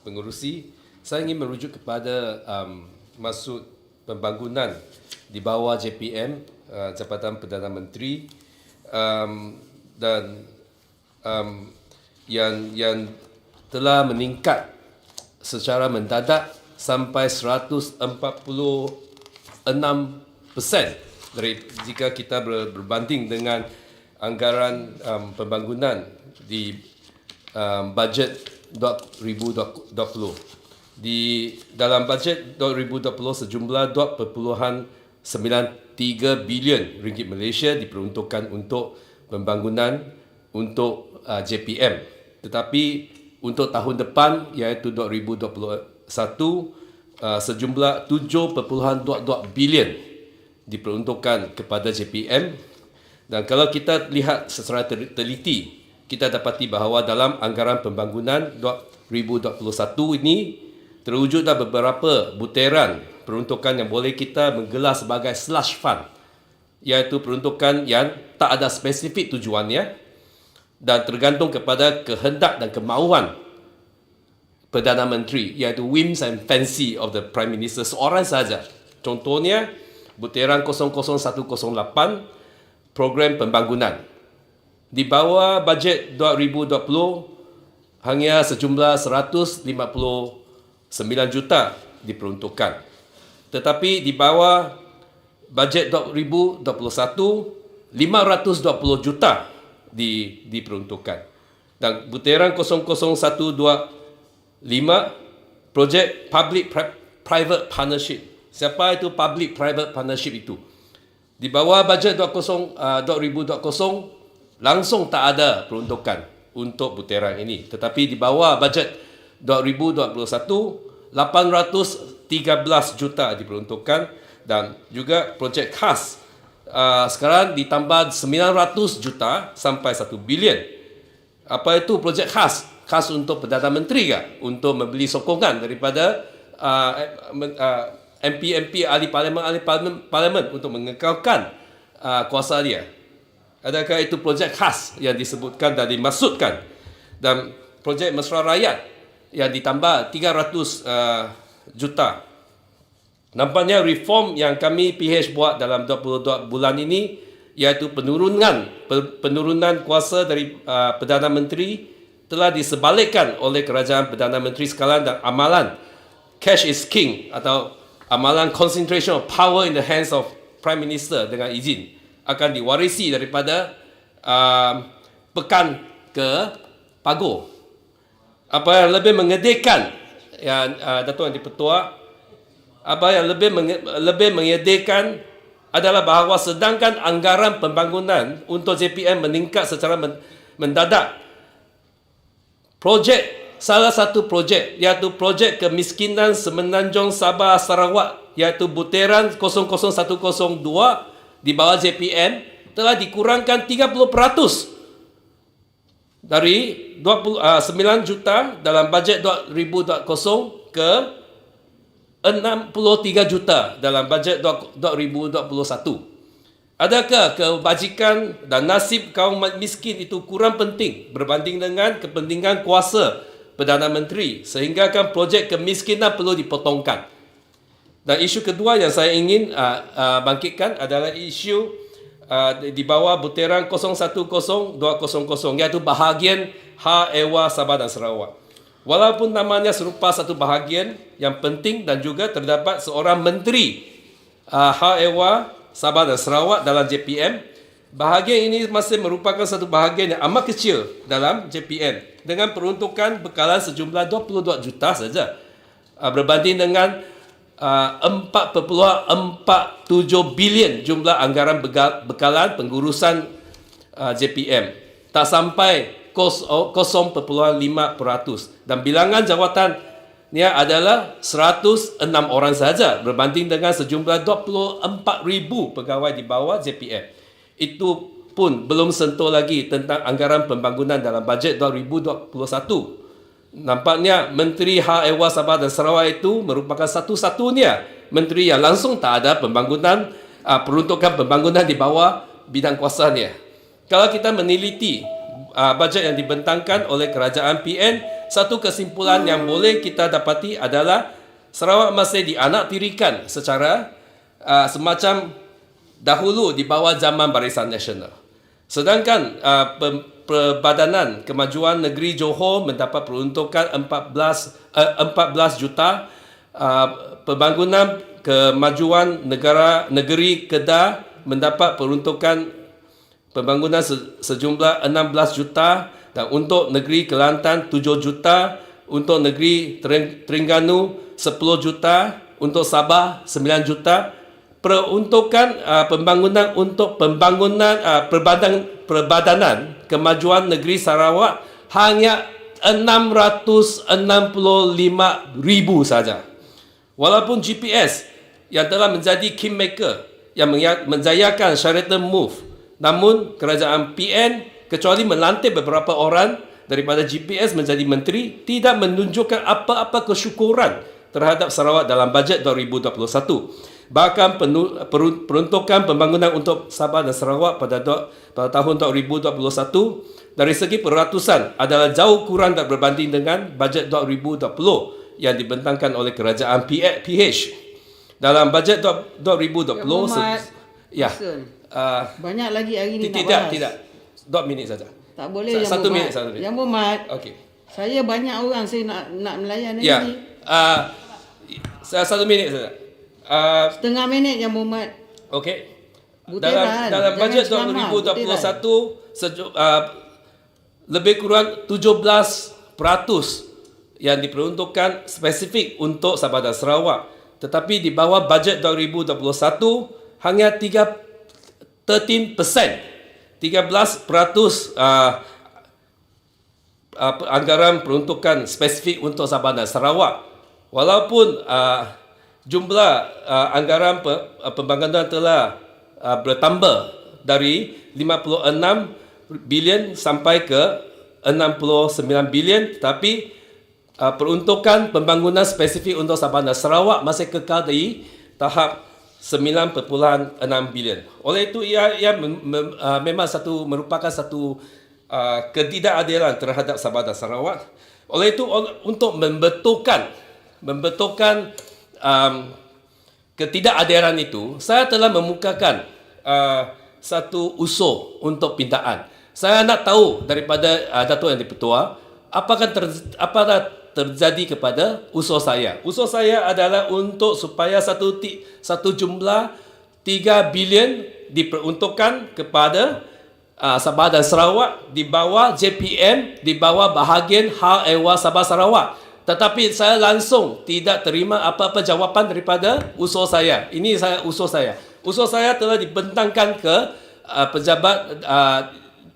pengerusi, saya ingin merujuk kepada maksud pembangunan di bawah JPM, Jabatan Perdana Menteri, dan yang telah meningkat secara mendadak sampai 146% dari jika kita berbanding dengan anggaran pembangunan di bajet 2020. Di dalam bajet 2020 sejumlah 2.93 bilion ringgit Malaysia diperuntukkan untuk pembangunan untuk JPM. Tetapi untuk tahun depan iaitu 2021 sejumlah 7.22 bilion diperuntukkan kepada JPM. Dan kalau kita lihat secara teliti, kita dapati bahawa dalam anggaran pembangunan 2021 ini terwujud dalam beberapa butiran peruntukan yang boleh kita menggelar sebagai slush fund, iaitu peruntukan yang tak ada spesifik tujuannya dan tergantung kepada kehendak dan kemahuan Perdana Menteri, iaitu whims and fancy of the Prime Minister seorang saja. Contohnya butiran 00108 program pembangunan. Di bawah bajet 2020 hanya sejumlah 159 juta diperuntukkan. Tetapi di bawah bajet 2021 520 juta diperuntukkan. Dan butiran 00125 projek public private partnership. Siapa itu public private partnership itu? Di bawah bajet 2020 langsung tak ada peruntukan untuk butiran ini. Tetapi di bawah bajet 2021 813 juta diperuntukkan dan juga projek khas sekarang ditambah 900 juta sampai 1 bilion. Apa itu projek khas? Khas untuk Perdana Menteri ke? Untuk membeli sokongan daripada MP-MP ahli parlimen untuk mengekalkan kuasa dia. Adakah itu projek khas yang disebutkan dan dimaksudkan? Dan projek mesra rakyat yang ditambah 300 juta. Nampaknya reform yang kami PH buat dalam 22 bulan ini iaitu penurunan kuasa dari Perdana Menteri telah disebalikkan oleh Kerajaan Perdana Menteri sekalian dan amalan cash is king atau amalan concentration of power in the hands of Prime Minister dengan izin akan diwarisi daripada pekan ke pagoh. Apa yang lebih mengedihkan yang Datuk Yang di-Pertua, apa yang lebih mengedihkan adalah bahawa sedangkan anggaran pembangunan untuk JPM meningkat secara mendadak, salah satu projek iaitu projek kemiskinan Semenanjung Sabah Sarawak iaitu butiran 00102 di bawah JPM telah dikurangkan 30% dari 9 juta dalam bajet 2020 ke 63 juta dalam bajet 2021. Adakah kebajikan dan nasib kaum miskin itu kurang penting berbanding dengan kepentingan kuasa Perdana Menteri sehingga kan projek kemiskinan perlu dipotongkan? Dan isu kedua yang saya ingin bangkitkan adalah isu di bawah butiran 010200 iaitu bahagian Hak Ehwal Sabah dan Sarawak. Walaupun namanya serupa satu bahagian yang penting dan juga terdapat seorang menteri Hak Ehwal Sabah dan Sarawak dalam JPM, bahagian ini masih merupakan satu bahagian yang amat kecil dalam JPM dengan peruntukan bekalan sejumlah 22 juta saja berbanding dengan 4.47 bilion jumlah anggaran bekalan pengurusan JPM. Tak sampai 0.5% dan bilangan jawatannya adalah 106 orang saja berbanding dengan sejumlah 24,000 pegawai di bawah JPM. Itu pun belum sentuh lagi tentang anggaran pembangunan dalam bajet 2021. Nampaknya Menteri Hak Ehwal Sabah dan Sarawak itu merupakan satu-satunya menteri yang langsung tak ada pembangunan, peruntukan pembangunan di bawah bidang kuasanya. Kalau kita meneliti bajet yang dibentangkan oleh kerajaan PN, satu kesimpulan yang boleh kita dapati adalah Sarawak masih dianaktirikan secara semacam dahulu di bawah zaman Barisan Nasional. Sedangkan Perbadanan Kemajuan Negeri Johor mendapat peruntukan 14 juta, Pembangunan Kemajuan Negeri Kedah mendapat peruntukan pembangunan sejumlah 16 juta, dan untuk negeri Kelantan 7 juta, untuk negeri Terengganu 10 juta, untuk Sabah 9 juta. Peruntukan pembangunan untuk Perbadanan Kemajuan Negeri Sarawak hanya 665,000 saja. Walaupun GPS yang telah menjadi kingmaker yang menjayakan Sheraton Move, namun kerajaan PN kecuali melantik beberapa orang daripada GPS menjadi menteri, tidak menunjukkan apa-apa kesyukuran terhadap Sarawak dalam bajet 2021. Bahkan peruntukan pembangunan untuk Sabah dan Sarawak pada tahun 2021 dari segi peratusan adalah jauh kurang tak berbanding dengan bajet 2020 yang dibentangkan oleh kerajaan PH. Dalam bajet 2020 banyak lagi hari ni tidak, nak bahas. Tidak. 2 minit saja. Tak boleh Satu minit. Yang Muhammad. Okey. Saya banyak orang saya nak melayan hari Ya. ni. 1 minit saja. Setengah minit Yang Muhammad. Okey. Butiran. Dalam bajet Jangan ceramah, 2021 lebih kurang 17% yang diperuntukkan spesifik untuk Sabah dan Sarawak. Tetapi di bawah bajet 2021 hanya 13% anggaran peruntukan spesifik untuk Sabah dan Sarawak. Walaupun jumlah anggaran pembangunan telah bertambah dari 56 bilion sampai ke 69 bilion, tetapi peruntukan pembangunan spesifik untuk Sabah dan Sarawak masih kekal di tahap 9.6 bilion. Oleh itu ia memang merupakan satu ketidakadilan terhadap Sabah dan Sarawak. Oleh itu untuk membetulkan ketidakadilan itu, saya telah memukakan satu usul untuk pindaan. Saya nak tahu daripada Datuk Yang di-Pertua, apakah terjadi kepada usul saya. Usul saya adalah untuk supaya satu jumlah 3 bilion diperuntukkan kepada Sabah dan Sarawak di bawah JPM, di bawah bahagian hal ehwal Sabah Sarawak. Tetapi saya langsung tidak terima apa-apa jawapan daripada usul saya. Ini usul saya. Usul saya telah dibentangkan ke pejabat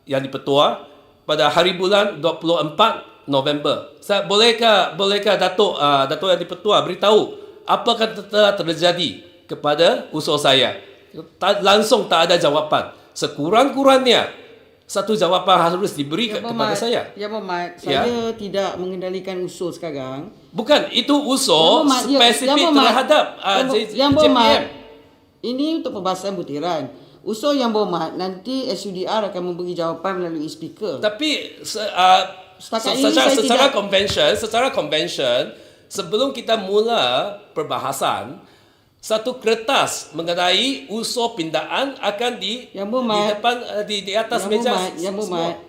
yang di-Pertua pada hari bulan 24 November. Bolehkah Datuk yang di-Pertua beritahu apakah telah terjadi kepada usul saya? Langsung tak ada jawapan. Sekurang-kurangnya satu jawapan harus diberi kepada saya. Ya Muhammad, saya tidak mengendalikan usul sekarang. Bukan, itu usul spesifik terhadap Yang Muhammad, ini untuk pembahasan butiran. Usul Yang Muhammad, nanti SUDR akan memberi jawapan melalui speaker. Tapi secara convention, sebelum kita mula perbahasan, satu kertas mengenai usul pindaan akan di atas meja. Yang Muhammad,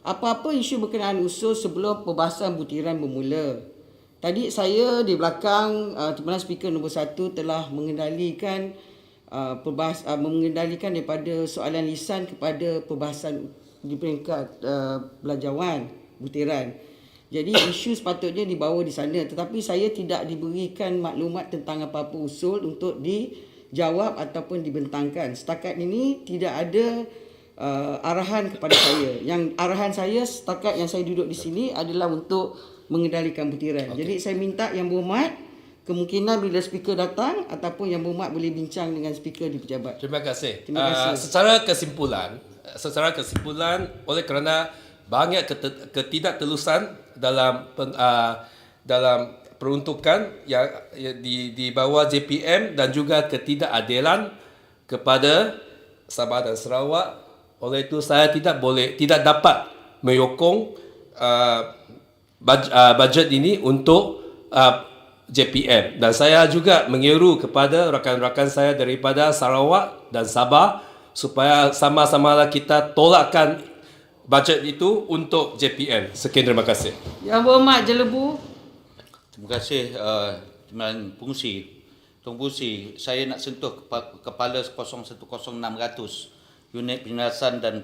apa-apa isu berkenaan usul sebelum perbahasan butiran bermula. Tadi saya di belakang Timbalan Speaker nombor 1 telah mengendalikan mengendalikan daripada soalan lisan kepada perbahasan di peringkat belanjawan butiran. Jadi isu sepatutnya dibawa di sana, tetapi saya tidak diberikan maklumat tentang apa-apa usul untuk dijawab ataupun dibentangkan. Setakat ini tidak ada arahan kepada saya. Yang arahan saya setakat yang saya duduk di sini adalah untuk mengendalikan butiran. Okay. Jadi saya minta Yang Berhormat, kemungkinan bila speaker datang ataupun Yang Berhormat boleh bincang dengan speaker di pejabat. Terima kasih. Terima kasih. Secara kesimpulan, oleh kerana banyak ketidaktelusan dalam peruntukan yang di bawah JPM dan juga ketidakadilan kepada Sabah dan Sarawak, oleh itu saya tidak dapat menyokong bajet ini untuk JPM. Dan saya juga menyeru kepada rakan-rakan saya daripada Sarawak dan Sabah supaya sama-sama kita tolakkan bajet itu untuk JPM. Sekian, terima kasih. Yang Berhormat Jelebu. Terima kasih Timbalan Pengusi. Tuan Pengusi, saya nak sentuh Kepala 010600 Unit Penyelesaian dan